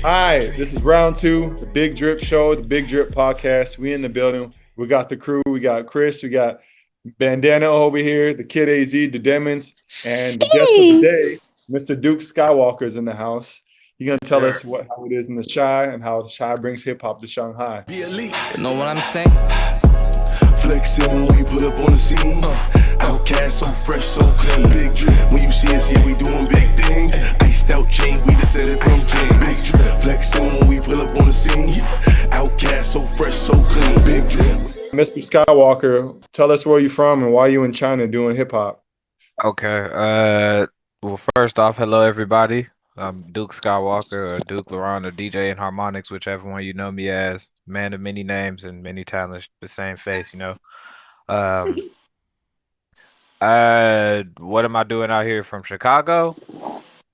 Hi, this is round two, the Big Drip Show, the Big Drip Podcast. We in the building. We got the crew. We got Chris. We got Bandana over here, the Kid AZ, the Demons, and the guest of the day, Mr. Duke Skywalker is in the house. He's gonna tell us how it is in the Shy and how the Shy brings hip hop to Shanghai. Be elite. You know what I'm saying? Flexing when we put up on the scene. Outcast, so fresh, so clean. Big drip. When you see us, yeah, we doing big things. Iced out chain, we descended from kings. Big drip. Flexing when we pull up on the scene. Outcast, so fresh, so clean. Big drip. Mr. Skywalker, tell us where you're from and why you in China doing hip hop. Okay. Well, first off, hello everybody. I'm Duke Skywalker, or Duke LaRon, or DJ in Harmonics, whichever one you know me as. Man of many names and many talents, the same face, you know. What am I doing out here from Chicago?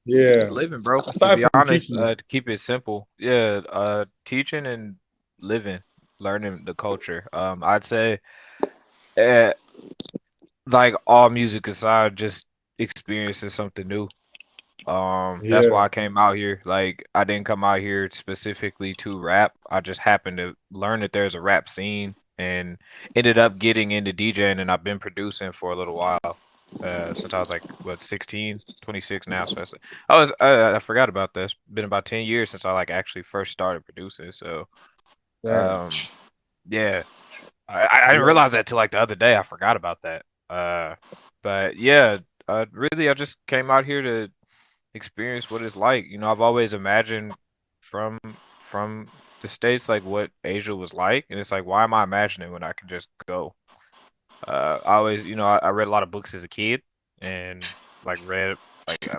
Yeah, Just living, bro. Aside To be from honest, teaching. to keep it simple, yeah, teaching and living, learning the culture. I'd say, uh, like all music aside, just experiencing something new. That's Yeah, why I came out here. Like, I didn't come out here specifically to rap. I just happened to learn that there's a rap scene and ended up getting into DJing, and I've been producing for a little while. Since I was like, what, 16, 26 now. So I forgot about that. It's been about 10 years since I like actually first started producing. So, yeah. um, yeah, I didn't realize that till like the other day. I forgot about that. But yeah, really, I just came out here to experience what it's like. You know, I've always imagined from from the States like what Asia was like, and it's like, why am I imagining when I can just go? I always, I read a lot of books as a kid, and I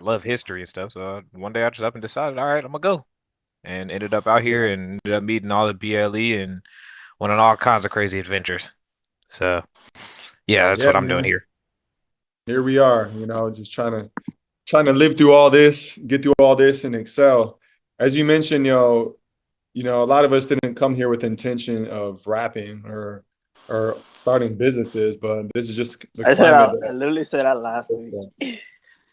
love history and stuff. So one day I just up and decided, all right, I'm gonna go, and ended up out here and ended up meeting all the BLE and went on all kinds of crazy adventures. So yeah, that's Yeah, what I'm doing man. here. Here we are, just trying to live through all this, get through all this and excel. As you mentioned, a lot of us didn't come here with intention of rapping or starting businesses, but this is just the climate. I literally said that last week.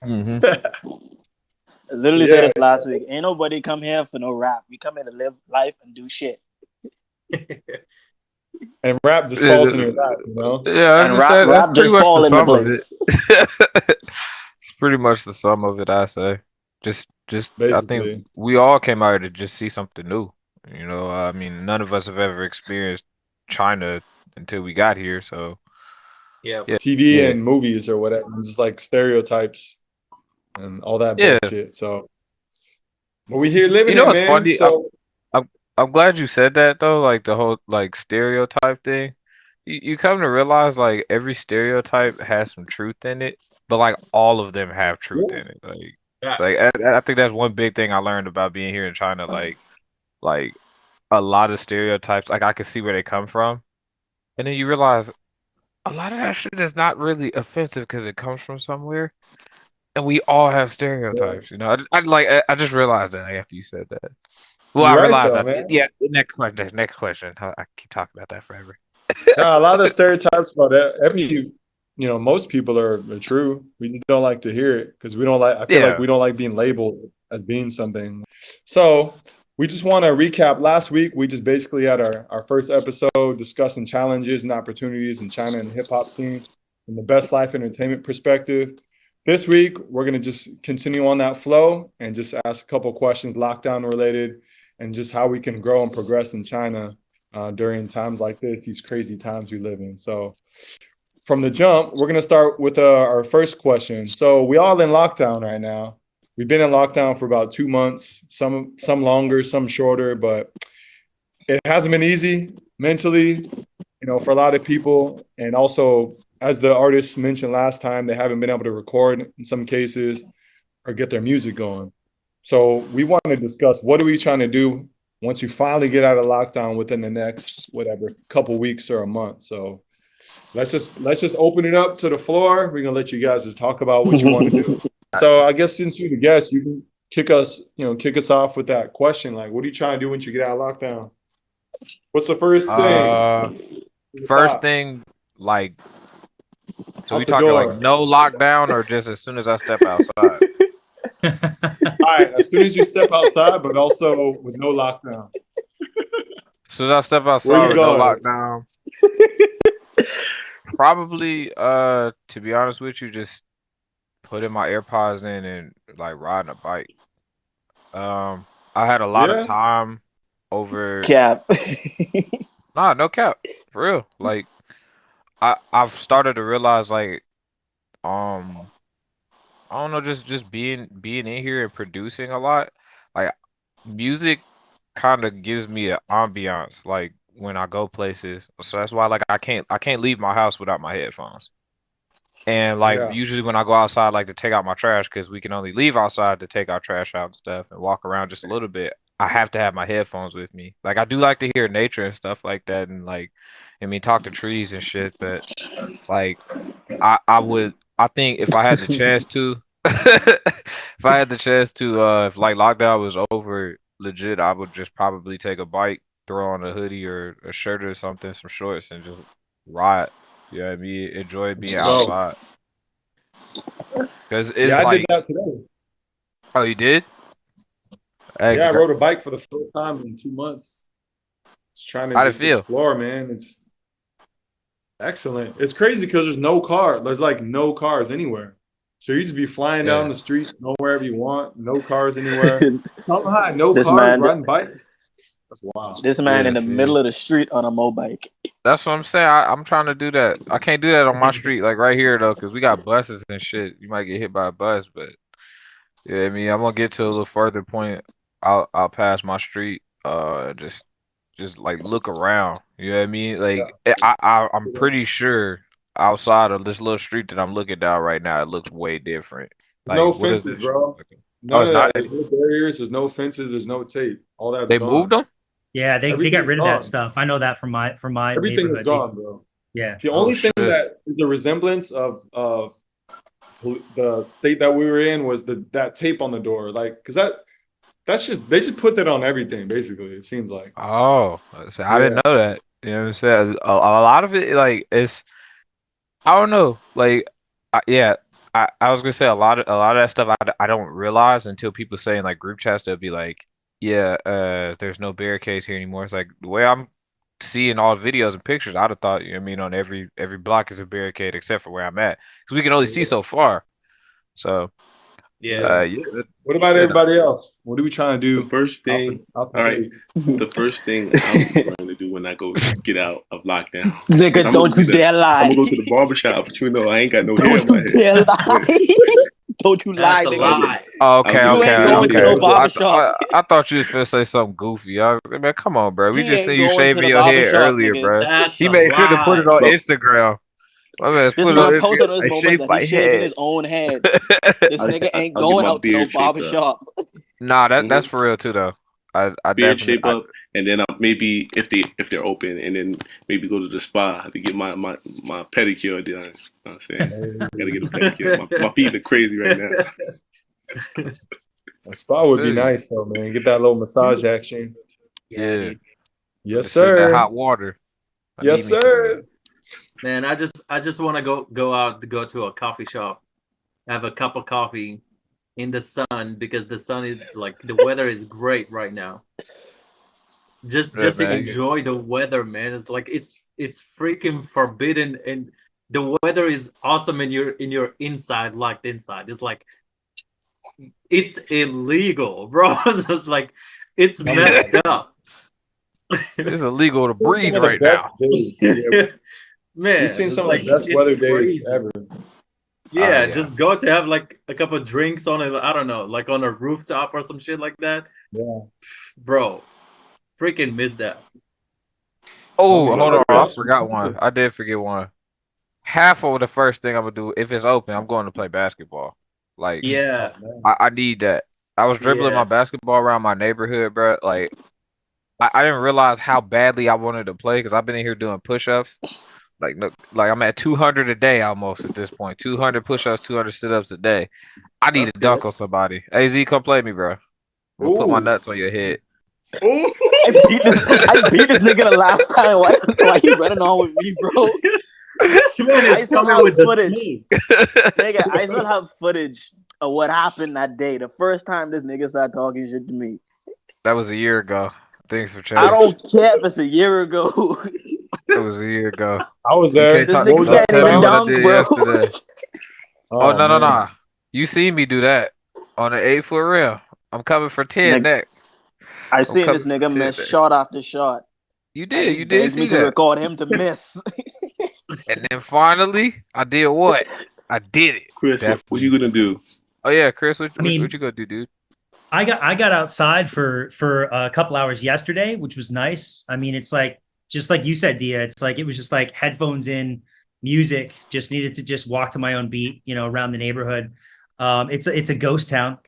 Mm-hmm. I literally said this last week. Ain't nobody come here for no rap. We come here to live life and do shit. And rap just falls into that, Yeah, And rap that's pretty just much fall the into sum of place. it. It's pretty much the sum of it, I say. Just I think basically. we all came out here to just see something new. You know, I mean, none of us have ever experienced China until we got here, so Yeah. TV yeah, and movies or whatever, just like stereotypes and all that yeah. bullshit. So, but we here living You know it, what's man. funny? So, I'm glad you said that though, like the whole like stereotype thing. You come to realize like every stereotype has some truth in it, but like all of them have truth in it. Like I think that's one big thing I learned about being here in China. Like a lot of stereotypes, like I can see where they come from, and then you realize a lot of that shit is not really offensive because it comes from somewhere, and we all have stereotypes. You know, I just realized that after you said that. Well, I you're right realized though, that. man. Yeah, next question. Next question. I keep talking about that forever. No, a lot of stereotypes about most people are true. We just don't like to hear it because we don't like. I feel like Yeah. we don't like being labeled as being something. So we just want to recap. Last week, we just basically had our first episode discussing challenges and opportunities in China and the hip hop scene from the best life entertainment perspective. This week, we're going to just continue on that flow and just ask a couple questions lockdown related and just how we can grow and progress in China during times like this, these crazy times we live in. So from the jump, we're going to start with our first question. So we all in lockdown right now. We've been in lockdown for about 2 months, some longer, some shorter, but it hasn't been easy mentally, for a lot of people. And also, as the artists mentioned last time, they haven't been able to record in some cases or get their music going. So we want to discuss what are we trying to do once you finally get out of lockdown within the next couple weeks or a month. So let's just open it up to the floor. We're gonna let you guys just talk about what you want to do. So I guess since you're the guest, you can kick us off with that question. Like, what are you trying to do once you get out of lockdown? What's the first thing? First thing, like, so Out we the talking door. like no lockdown or just as soon as I step outside? All right, right. As soon as you step outside, but also with no lockdown. As soon as I step Where outside you with no going? lockdown, probably to be honest with you, just putting my AirPods in and like riding a bike. I had a lot of Yeah. time over. Cap. Nah, no cap, for real. Like I've started to realize like um I don't know, just being in here and producing a lot. Like music kind of gives me an ambiance like when I go places. So that's why like I can't leave my house without my headphones. And like Yeah. usually when I go outside like to take out my trash because we can only leave outside to take our trash out and stuff and walk around just a little bit. I have to have my headphones with me. Like I do like to hear nature and stuff like that and like I mean talk to trees and shit, but like I think if I had the chance to if I had the chance to if like lockdown was over legit, I would just probably take a bike, throw on a hoodie or a shirt or something, some shorts and just ride. You know what I mean? Enjoy being Let's go. outside. Cause it's Yeah, I did like, that today. oh, you did? Hey, Yeah, I rode a bike for the first time in 2 months. Just trying to how'd it just feel? explore, man. It's excellent. It's crazy because there's no car. There's like no cars anywhere. So you just be flying down Yeah. the streets, go wherever you want. No cars anywhere. Shanghai, no This cars man, riding bikes. That's wild. this man in Yeah, the see. middle of the street on a mobike. That's what I'm saying. I'm trying to do that. I can't do that on my street, like right here though, because we got buses and shit. You might get hit by a bus, but yeah, I mean, I'm gonna get to a little further point. I'll pass my street. Just like look around. You know what I mean? Like I'm pretty sure outside of this little street that I'm looking down right now, it looks way different. There's Like, no what is fences, this street bro. looking? Oh, None it's of not. that. There's no barriers. There's no fences. There's no tape. All that's They moved gone. them. Yeah, they got Everything's rid of that gone. stuff. I know that from my Everything is neighborhood. gone, bro. Yeah. The Oh only thing shit. that is a resemblance of the state that we were in was that tape on the door. Like, because that's just they just put that on everything. Basically, it seems like. Oh, so I Yeah. didn't know that. You know what I'm saying? A lot of it, like, it's I don't know. Like, yeah, I was gonna say a lot of that stuff I don't realize until people say in like group chats they'll be like, yeah, there's no barricades here anymore. It's like the way I'm seeing all the videos and pictures, I'd have thought, you know what I mean, on every block is a barricade except for where I'm at because we can only see so far. So, Yeah. yeah, What about shit. everybody else? What are we trying to do? The first thing, out the all right. gate? The first thing I'm going to do when I go get out of lockdown, Nigga, I'm don't gonna you do dare lie. I'm gonna go to the barbershop, but you know I ain't got no hair in Don't my you head. dare lie. Don't you lie, That's a nigga. lie. Oh, okay, You okay, ain't going to okay. no barbershop. I thought you was finna say something goofy. I was like, man, come on, bro. We He just ain't seen you going to shaving the your head barbershop, earlier, nigga. bro. That's He a made sure to put it on lie. Instagram. My man's This put man it posted on his I moments shaved that my he's shaving head. his own head. This nigga ain't I'll get going my out to no beard shaped up. barbershop. Nah, that's for real too, though. I Beard definitely. shape up, and then I'll maybe if they're open, and then maybe go to the spa to get my pedicure done. You know what I'm saying? Gotta get a pedicure. My feet are crazy right now. A spa would be nice though, man. Get that little massage action. Yeah. Yes, Just sit in that sir. hot water. I Yes, need me some of sir. that. Man, I just want to go out to go to a coffee shop, have a cup of coffee in the sun because the sun is like the weather is great right now. Just Yeah, to man. enjoy the weather, man. It's like it's freaking forbidden, and the weather is awesome, and you're inside, locked inside. It's like it's illegal, bro. It's just like it's messed up. It's illegal to Seen some breathe of the right best now. days. Yeah, Man, we've seen it's some like of the best it's weather days crazy. ever. Yeah, Yeah. just go to have like a couple of drinks on a, I don't know, like on a rooftop or some shit like that. Yeah. Bro, freaking miss that. Oh, Tell me hold on. about I that. forgot one. I did forget one. Half of the first thing I'm gonna do, if it's open, I'm going to play basketball. Like, Yeah. I need that. I was dribbling my Yeah. basketball around my neighborhood, bro. Like, I didn't realize how badly I wanted to play because I've been in here doing push-ups. Like, look, like I'm at 200 a day almost at this point. 200 push-ups, 200 sit-ups a day. I need That's to dunk good. on somebody. AZ, come play me, bro. I'm gonna put my Ooh. nuts on your head. Ooh. I beat this nigga the last time. Why you running on with me, bro? This man I is still coming have with the footage. smooth. Nigga, I still have footage of what happened that day. The first time this nigga started talking shit to me. That was a year ago. Things have changed. I don't care if it's a year ago. It was a year ago. I was You there. can't This talk, What nigga was don't that? can't tell me even what I dunk, did bro. yesterday. Oh, no, man. no. You see me do that on an 8-foot rim. I'm coming for 10 Nigga, next. I I'm seen coming this for nigga 10 miss next. shot after shot. You And did. he You did begged me see to that. record him to miss. And then finally, I did what? I did it. Chris, what you Definitely. gonna do? Oh yeah, Chris, what I mean, you gonna do, dude? I got outside for a couple hours yesterday, which was nice. I mean, it's like just like you said, Dia. It's like it was just like headphones in, music. Just needed to just walk to my own beat, around the neighborhood. It's a ghost town.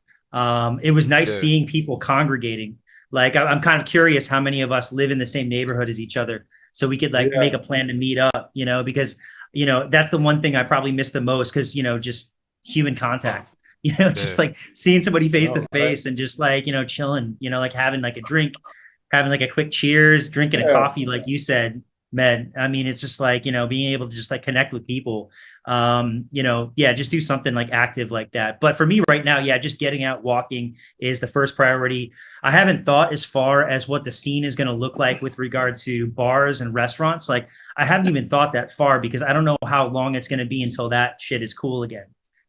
It was nice Yeah. seeing people congregating. Like I'm kind of curious how many of us live in the same neighborhood as each other, so we could like Yeah. make a plan to meet up. Because that's the one thing I probably miss the most because just human contact. Just Yeah. like seeing somebody face Oh, to face and just like, chilling, like having like a drink, having like a quick cheers, drinking a Yeah. coffee, like you said, Med. I mean, it's just like, being able to just like connect with people. Yeah, just do something like active like that. But for me right now, yeah, just getting out walking is the first priority. I haven't thought as far as what the scene is going to look like with regard to bars and restaurants. Like I haven't even thought that far because I don't know how long it's going to be until that shit is cool again.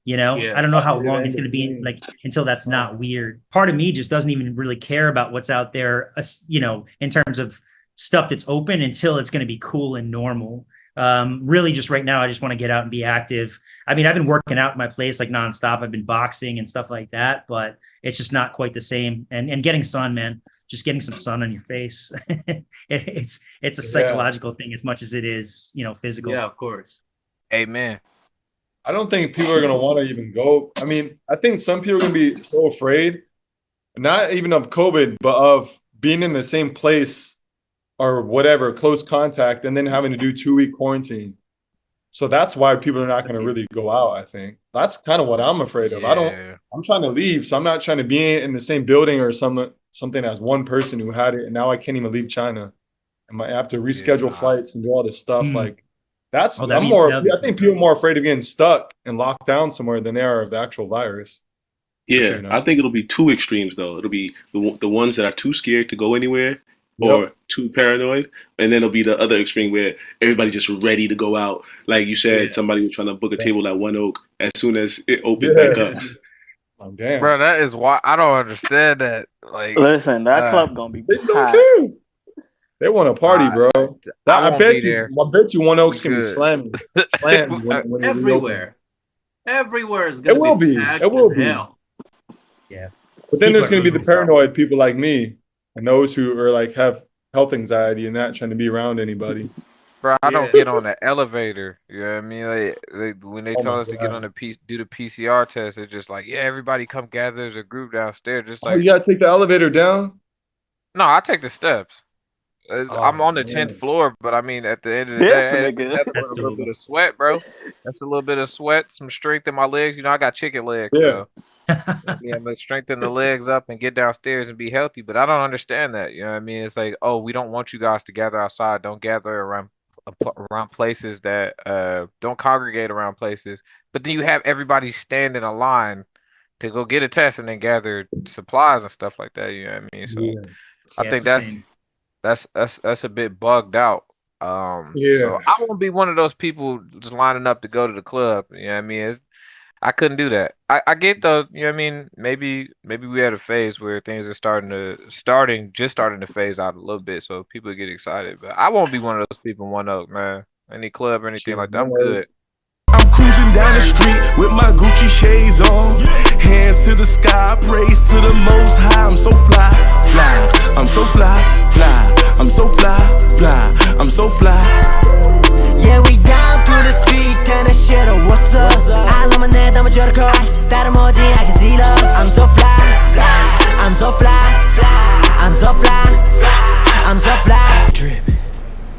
Yeah. I don't know how Yeah, long it's going to be like until that's not weird. Part of me just doesn't even really care about what's out there, in terms of stuff that's open until it's going to be cool and normal. Really just right now, I just want to get out and be active. I mean, I've been working out in my place like nonstop. I've been boxing and stuff like that, but it's just not quite the same. And getting sun, man, just getting some sun on your face. It's a Yeah. psychological thing as much as it is, physical. Yeah, of course. Amen. I don't think people are going to want to even go. I mean, I think some people are going to be so afraid, not even of COVID, but of being in the same place or whatever, close contact, and then having to do 2-week quarantine. So that's why people are not going to really go out, I think. That's kind of what I'm afraid of. Yeah. I'm trying to leave, so I'm not trying to be in the same building or something as one person who had it, and now I can't even leave China. I might have to reschedule flights and do all this stuff. Mm. Like, that's Oh, I think people are more afraid of getting stuck and locked down somewhere than they are of the actual virus. Yeah, sure, I think it'll be two extremes though. It'll be the ones that are too scared to go anywhere or too paranoid, and then it'll be the other extreme where everybody's just ready to go out. Like you said, somebody was trying to book a table at One Oak as soon as it opened back up. Oh, damn. Bro, that is why I don't understand that. Like, Listen, that club gonna be They just don't packed. care. They want to party, bro. I won't bet be there. you. I bet you One Oak's gonna be Good. slammed when it Everywhere. reopens. Everywhere is gonna It will be. packed It will as be. hell. Yeah. But then People there's are gonna be the losing control. paranoid people like me and those who are like have health anxiety and not trying to be around anybody. Bro, I don't Yeah. get on the elevator. You know what I mean? Like when they Oh tell my us to get God. on do the PCR test, it's just like, yeah, everybody come gather as a group downstairs. Just Oh, like, you gotta take the elevator down? no, I take the steps. I'm on the man. 10th floor, but I mean, at the end of the This day, nigga. that's That's a little doable. bit of sweat, bro. That's a little bit of sweat, some strength in my legs. You know, I got chicken legs, Yeah. so yeah, I'm gonna strengthen the legs up and get downstairs and be healthy. But I don't understand that. You know what I mean? It's like, oh, we don't want you guys to gather outside. Don't gather around places that don't congregate around places. But then you have everybody stand in a line to go get a test and then gather supplies and stuff like that. You know what I mean? So Yeah. I Yeah, think it's the same. that's a bit bugged out. Yeah. So I won't be one of those people just lining up to go to the club. You know what I mean? I couldn't do that. I get though, you know what I mean? Maybe we had a phase where things are starting to phase out a little bit, so people get excited. But I won't be one of those people in One Oak, man. Any club or anything Sure, like that, no I'm worries. good. I'm cruising down the street with my Gucci shades on. Hands to the sky, praise to the most high. I'm so fly, fly. I'm so fly, fly. I'm so fly, fly. I'm so fly. Yeah, we down through the street, kinda shit, oh, what's up? Eyes on my neck, I'm a jerk off. That emoji, I can see love. I'm so fly, fly. I'm so fly, fly. I'm so fly, fly. I'm so fly. Drip.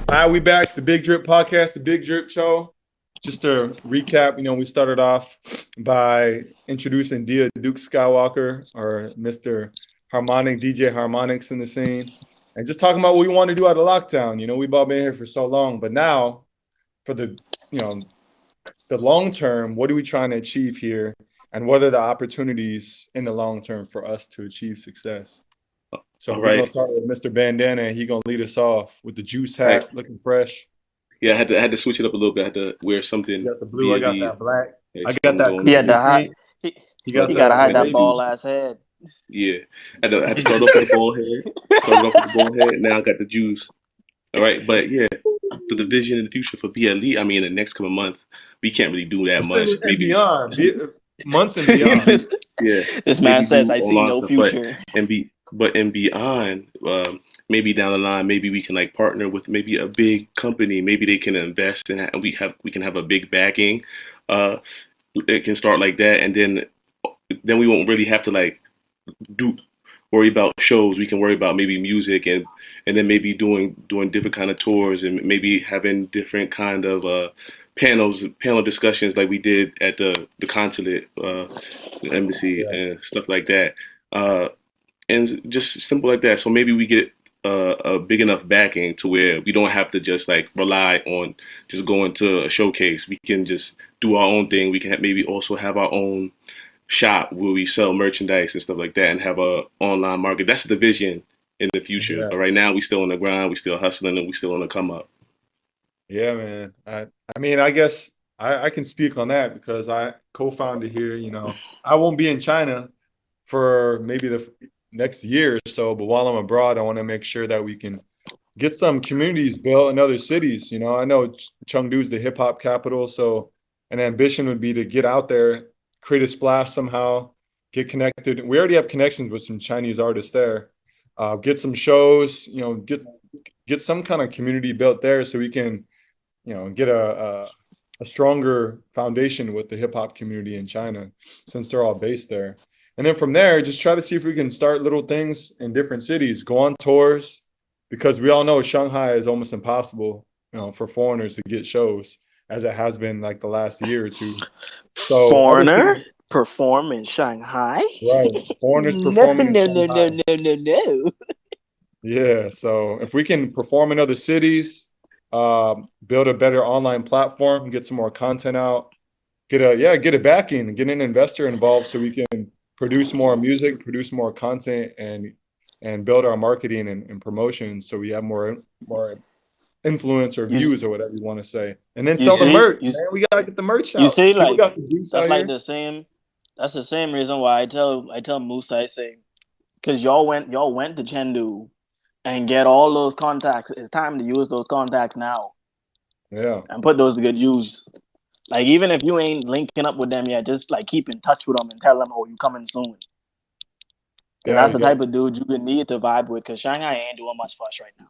All right, we back to the Big Drip Podcast, the Big Drip Show. Just to recap, we started off by introducing Duke Skywalker, or Mr. Harmonic, DJ Harmonics in the scene, and just talking about what we want to do out of lockdown. We've all been here for so long, but now for the long term, what are we trying to achieve here? and what are the opportunities in the long term for us to achieve success. So All we're gonna right. start with Mr. Bandana, and he's gonna lead us off with the juice All right. hat, looking fresh. Yeah, I had to switch it up a little bit. I had to wear something You got the blue, I got BLE, that black, like I got something that going He on had crimson to here. hide. cream. He, He got he the gotta hide that navy. ball ass head. Yeah, I had to start off with the bald head. Started off with the bald head. Now I got the juice. All right, but yeah, the division in the future for BLE. I mean, in the next couple of months, we can't really do that much. And Maybe beyond, months and beyond. this, yeah, this man maybe says, do "I see online no stuff, but future." and beyond, maybe down the line, maybe we can like partner with maybe a big company. Maybe they can invest and we can have a big backing. Uh, it can start like that, and then we won't really have to like do worry about shows. We can worry about maybe music and then maybe doing different kind of tours and maybe having different kind of panel discussions like we did at the consulate, the embassy Yeah. and stuff like that. Uh, and just simple like that. So maybe we get a big enough backing to where we don't have to just like rely on just going to a showcase. We can just do our own thing. We can maybe also have our own shop where we sell merchandise and stuff like that and have a online market. That's the vision in the future. Yeah. But right now we still on the grind, we still hustling, and we still on the come up. Yeah, man. I mean, I guess I can speak on that because I co-founded here. I won't be in China for maybe the next year or so, but while I'm abroad, I want to make sure that we can get some communities built in other cities. I know Chengdu is the hip hop capital, so an ambition would be to get out there, create a splash somehow, get connected. We already have connections with some Chinese artists there. Get some shows, get some kind of community built there so we can get a stronger foundation with the hip hop community in China since they're all based there. And then from there, just try to see if we can start little things in different cities, go on tours, because we all know Shanghai is almost impossible, for foreigners to get shows as it has been like the last year or two. So Foreigner perform in Shanghai. right, foreigners No, performing no, in no, Shanghai. no. Yeah, so if we can perform in other cities, build a better online platform, get some more content out, get a backing, get an investor involved so we can produce more music, produce more content, and build our marketing and promotion so we have more influence or views or whatever you want to say, and then sell the merch. Man, we gotta get the merch out. You see, People like got the juice that's out like here. the same. That's the same reason why I tell Musa, I say, because y'all went to Chengdu and get all those contacts. It's time to use those contacts now. Yeah, and put those to good use. Like even if you ain't linking up with them yet, just like keep in touch with them and tell them, "Oh, you coming soon." Because that's the type of dude you can need to vibe with. Because Shanghai ain't doing much for us right now.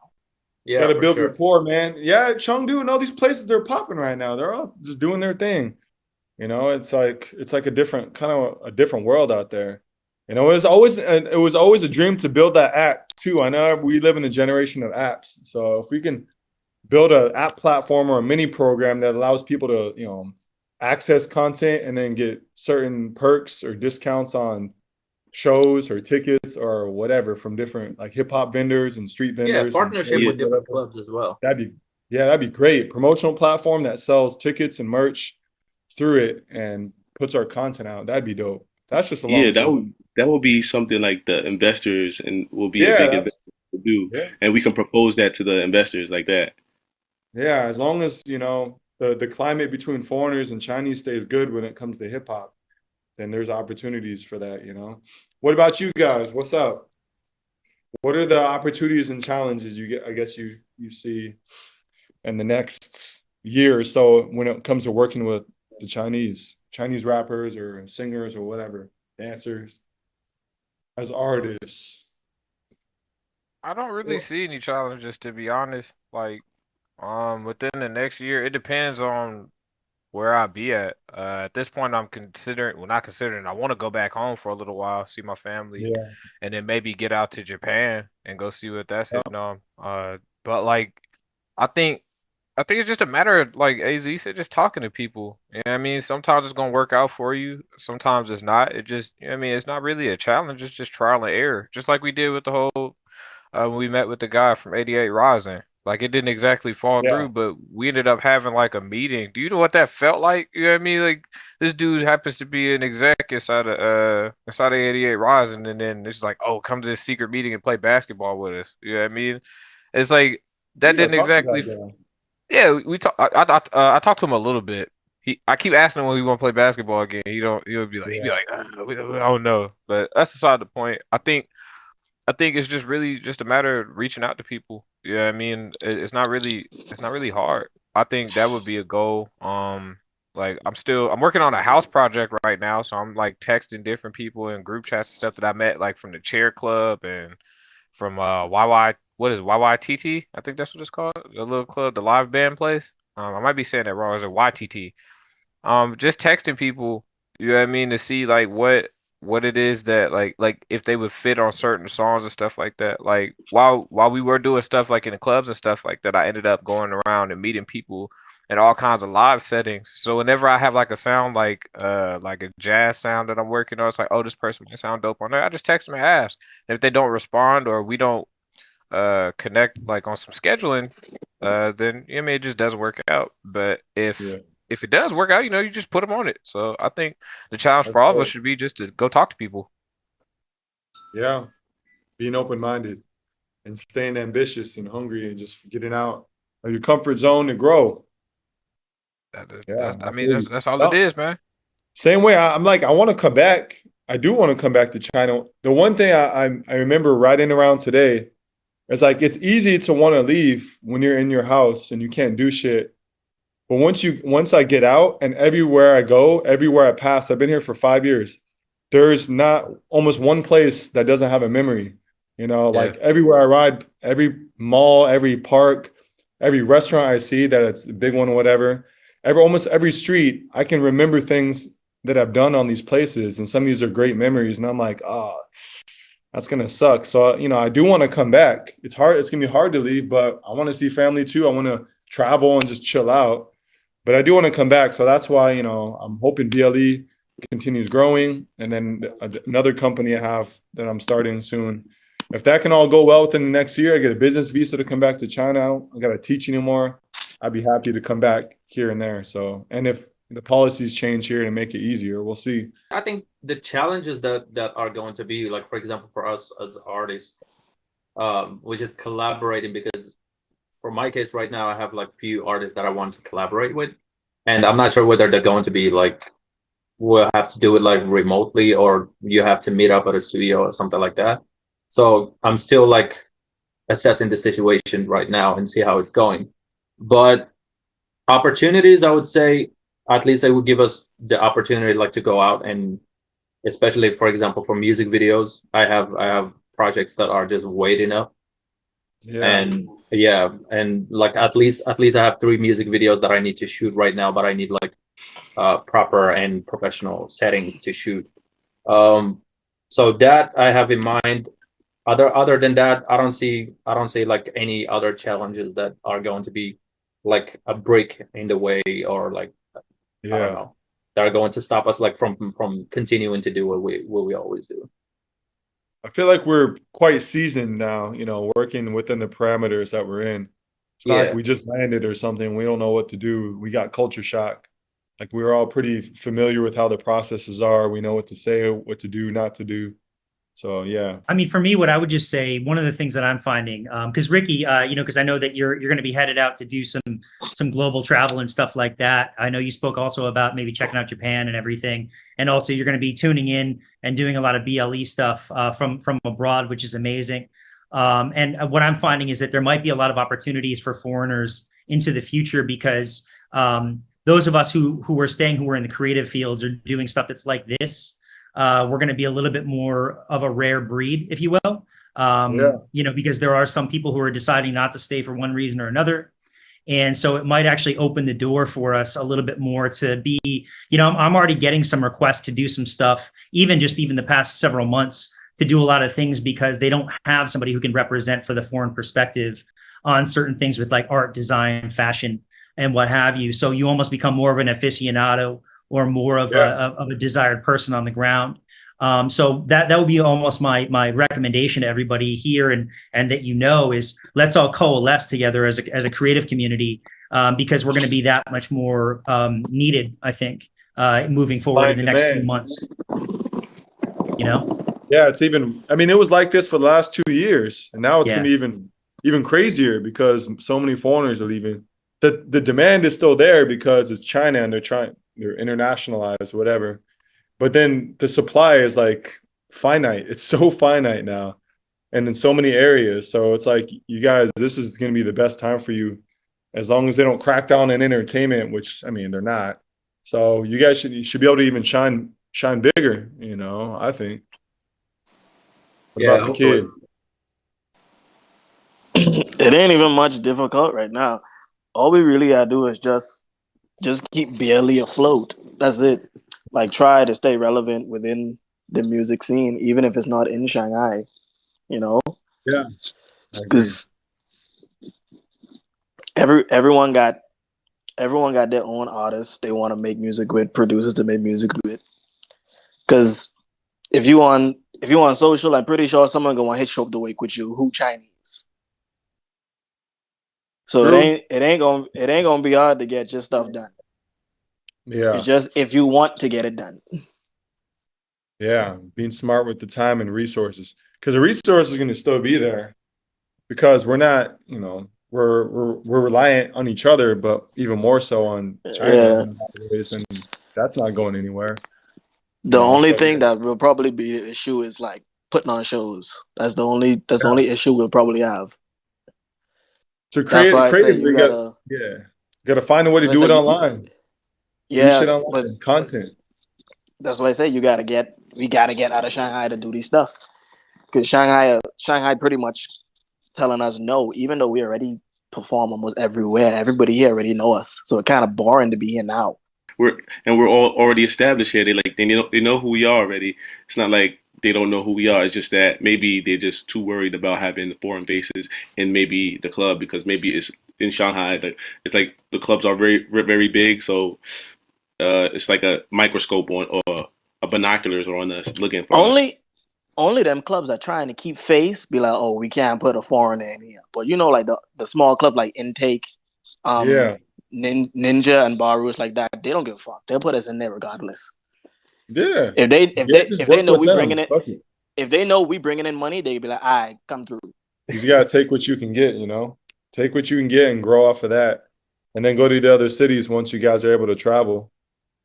Yeah, gotta build rapport, man. Yeah, Chengdu and all these places they're popping right now. They're all just doing their thing. It's like a different world out there. It was always a dream to build that app too. I know we live in the generation of apps, so if we can build an app platform or a mini program that allows people to access content and then get certain perks or discounts on shows or tickets or whatever from different like hip hop vendors and street vendors. Yeah, partnership with different clubs as well. That'd be great. Promotional platform that sells tickets and merch through it and puts our content out. That'd be dope. That's just a long that would be something like the investors and will be a big investor to do, and we can propose that to the investors like that. Yeah, as long as the climate between foreigners and Chinese stays good when it comes to hip hop, then there's opportunities for that. What about you guys? What's up? What are the opportunities and challenges I guess you see in the next year or so when it comes to working with the Chinese rappers or singers or whatever, dancers, as artists? I don't really see any challenges, to be honest. Like, within the next year, it depends on where I be at. At this point, I'm considering, well, not considering, I want to go back home for a little while, see my family, and then maybe get out to Japan and go see what that's hitting on. But like, I think it's just a matter of, like AZ said, just talking to people. You know what I mean? Sometimes it's gonna work out for you, sometimes it's not. It just, it's not really a challenge. It's just trial and error, just like we did with the whole when we met with the guy from 88 Rising. Like it didn't exactly fall Yeah. through, but we ended up having like a meeting. Do you know what that felt like? You know what I mean? Like this dude happens to be an exec inside of 88 Rising, and then it's like, oh, come to this secret meeting and play basketball with us. You know what I mean? It's like that Yeah, didn't talk to exactly. that guy. Yeah, we talk. I talked to him a little bit. I keep asking him when he want to play basketball again. He don't. He'd be Yeah. like, I don't know. But that's aside the point. I think it's just really just a matter of reaching out to people. Yeah, I mean, it's not really hard. I think that would be a goal. Like I'm working on a house project right now, so I'm like texting different people in group chats and stuff that I met like from the chair club and from YY what is it, YYTT? I think that's what it's called. The little club, the live band place. I might be saying that wrong. Is it YTT? Just texting people, you know what I mean, to see like what it is that like if they would fit on certain songs and stuff like that. Like while we were doing stuff like in the clubs and stuff like that, I ended up going around and meeting people in all kinds of live settings. So whenever I have like a sound like a jazz sound that I'm working on, it's like, oh, this person can sound dope on there. I just text them and ask. And if they don't respond or we don't connect like on some scheduling, then I mean it just doesn't work out. But Yeah. if it does work out, you just put them on it. So I think the challenge That's for all of us dope. should be just to go talk to people. Yeah. Being open-minded and staying ambitious and hungry and just getting out of your comfort zone to grow. Yeah, That's I I mean feel that's you. that's all it Yeah. is, man. Same way. I'm like, I want to come back. I do want to come back to China. The one thing I remember riding around today is like it's easy to want to leave when you're in your house and you can't do shit. But once I get out and everywhere I go, everywhere I pass, I've been here for 5 years. There's not almost one place that doesn't have a memory. Yeah. Like everywhere I ride, every mall, every park, every restaurant I see that it's a big one or whatever, almost every street, I can remember things that I've done on these places. And some of these are great memories. And I'm like, oh, that's gonna suck. So, I do want to come back. It's hard, it's gonna be hard to leave, but I want to see family too. I want to travel and just chill out. But I do want to come back. So that's why, I'm hoping BLE continues growing. And then another company I have that I'm starting soon. If that can all go well within the next year, I get a business visa to come back to China. I got to teach anymore. I'd be happy to come back here and there. So, and if the policies change here and make it easier, we'll see. I think the challenges that are going to be, like, for example, for us as artists, which is collaborating, because for my case right now, I have like few artists that I want to collaborate with, and I'm not sure whether they're going to be like, we'll have to do it like remotely, or you have to meet up at a studio or something like that. So I'm still like assessing the situation right now and see how it's going. But opportunities, I would say, at least it would give us the opportunity like to go out, and especially, for example, for music videos, I have projects that are just waiting up. Yeah. And yeah, and like at least I have 3 music videos that I need to shoot right now, but I need like proper and professional settings to shoot. So that I have in mind. Other than that, I don't see like any other challenges that are going to be like a break in the way, or like, I don't Yeah. know, that are going to stop us like from continuing to do what we always do. I feel like we're quite seasoned now, working within the parameters that we're in. It's not like Yeah. we just landed or something. We don't know what to do. We got culture shock. Like we're all pretty familiar with how the processes are. We know what to say, what to do, not to do. So yeah. I mean, for me, what I would just say, one of the things that I'm finding, because Ricky, because I know that you're going to be headed out to do some global travel and stuff like that. I know you spoke also about maybe checking out Japan and everything, and also you're going to be tuning in and doing a lot of BLE stuff from abroad, which is amazing. And what I'm finding is that there might be a lot of opportunities for foreigners into the future, because those of us who are in the creative fields are doing stuff that's like this. We're going to be a little bit more of a rare breed, if you will, because there are some people who are deciding not to stay for one reason or another. And so it might actually open the door for us a little bit more to be, I'm already getting some requests to do some stuff, even the past several months, to do a lot of things, because they don't have somebody who can represent for the foreign perspective on certain things with like art, design, fashion, and what have you. So you almost become more of an aficionado, or more of a desired person on the ground. So that would be almost my recommendation to everybody here and that is let's all coalesce together as a creative community, because we're going to be that much more needed, I think, moving forward in the next few months. Yeah, it's even. I mean, it was like this for the last 2 years, and now it's going to be even crazier because so many foreigners are leaving. The demand is still there because it's China and they're internationalized, whatever. But then the supply is like finite. It's so finite now, and in so many areas. So it's like, you guys, this is going to be the best time for you, as long as they don't crack down on entertainment, which I mean they're not. So you guys should be able to even shine bigger. I think. What about the kid? It ain't even much difficult right now. All we really gotta do is just keep barely afloat. That's it. Like, try to stay relevant within the music scene, even if it's not in Shanghai. Yeah. Because everyone got their own artists they want to make music with, producers to make music with. Because if you on social, I'm pretty sure someone gonna hit Shop the Wake with you who Chinese. So True. it ain't gonna be hard to get your stuff done. Yeah. It's just if you want to get it done. Yeah, being smart with the time and resources, because the resources are going to still be there, because we're not, we're reliant on each other, but even more so on China, and that's not going anywhere. The only thing that will probably be an issue is like putting on shows. That's the only issue we'll probably have. So creative, you gotta find a way to do it online. Yeah, do shit online, content. That's why I say we gotta get out of Shanghai to do these stuff, because Shanghai pretty much telling us no, even though we already perform almost everywhere. Everybody here already know us, so it's kind of boring to be here now. We're all already established here. They know who we are already. It's not like they don't know who we are. It's just that maybe they're just too worried about having foreign faces and maybe the club, because maybe it's in Shanghai. It's like the clubs are very, very big, so it's like a microscope or a binoculars are on us looking for us. Only them clubs are trying to keep face, be like, oh, we can't put a foreigner in here. But like the small club like Intake, Ninja and Barus like that, they don't give a fuck. They'll put us in there regardless. Yeah. If they know we bringing it, if they know we bringing in money, they be like, all right, come through. You just gotta take what you can get. Take what you can get and grow off of that, and then go to the other cities once you guys are able to travel.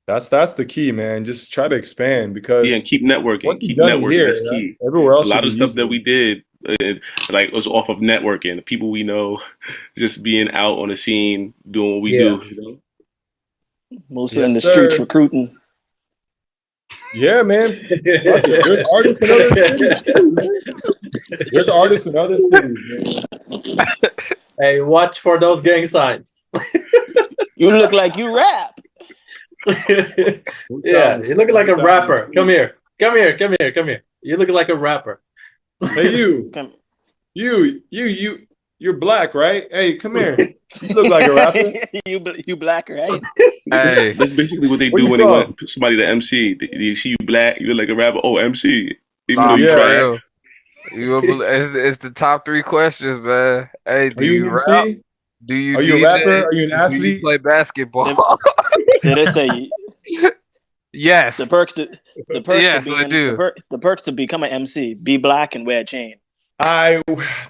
That's the key, man. Just try to expand, because and keep networking. Keep networking. Here, that's key. Everywhere else, a lot of stuff that we did, like, was off of networking. The people we know, just being out on the scene, doing what we do. Mostly in the streets recruiting. Yeah, man. There's artists in other cities too, man. There's artists in other cities, man. Hey, watch for those gang signs. You look like you rap. Yeah, you look like a rapper. Come here. You look like a rapper. Hey, you're black, right? Hey, come here. You look like a rapper. you black, right? Hey, that's basically what they do when they want somebody to MC. They see you black, you look like a rapper. Oh, MC. Even though you black. It's the top 3 questions, man. Hey, do you rap? Do you Are you DJ? a rapper? Are you an athlete? Do you play basketball? Did they say yes? The perks yes, I do. The perks to become an MC: be black and wear a chain. That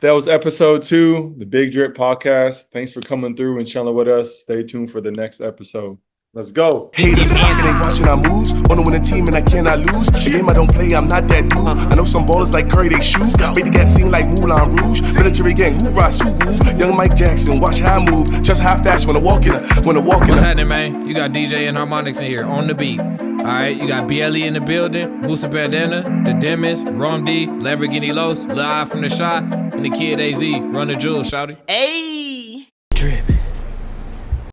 was episode 2, the Big Drip Podcast. Thanks for coming through and chilling with us. Stay tuned for the next episode. Let's go. Haters they watching our moves. Wanna win a team and I cannot lose. The game I don't play, I'm not that dude. I know some ballers like Curry, they shoot. Made the gat seem like Moulin Rouge. Military gang, hoorah, Subaru. Young Mike Jackson, watch how I move. Just how fast when I walk in. What's happening, man? You got DJ and Harmonics in here on the beat. Alright, you got BLE in the building, Musa Bandana, The Demis, Rom D, Lamborghini Los, Lil I from the Shot, and the Kid AZ. Run the jewels, shouty. Ayy. Drip.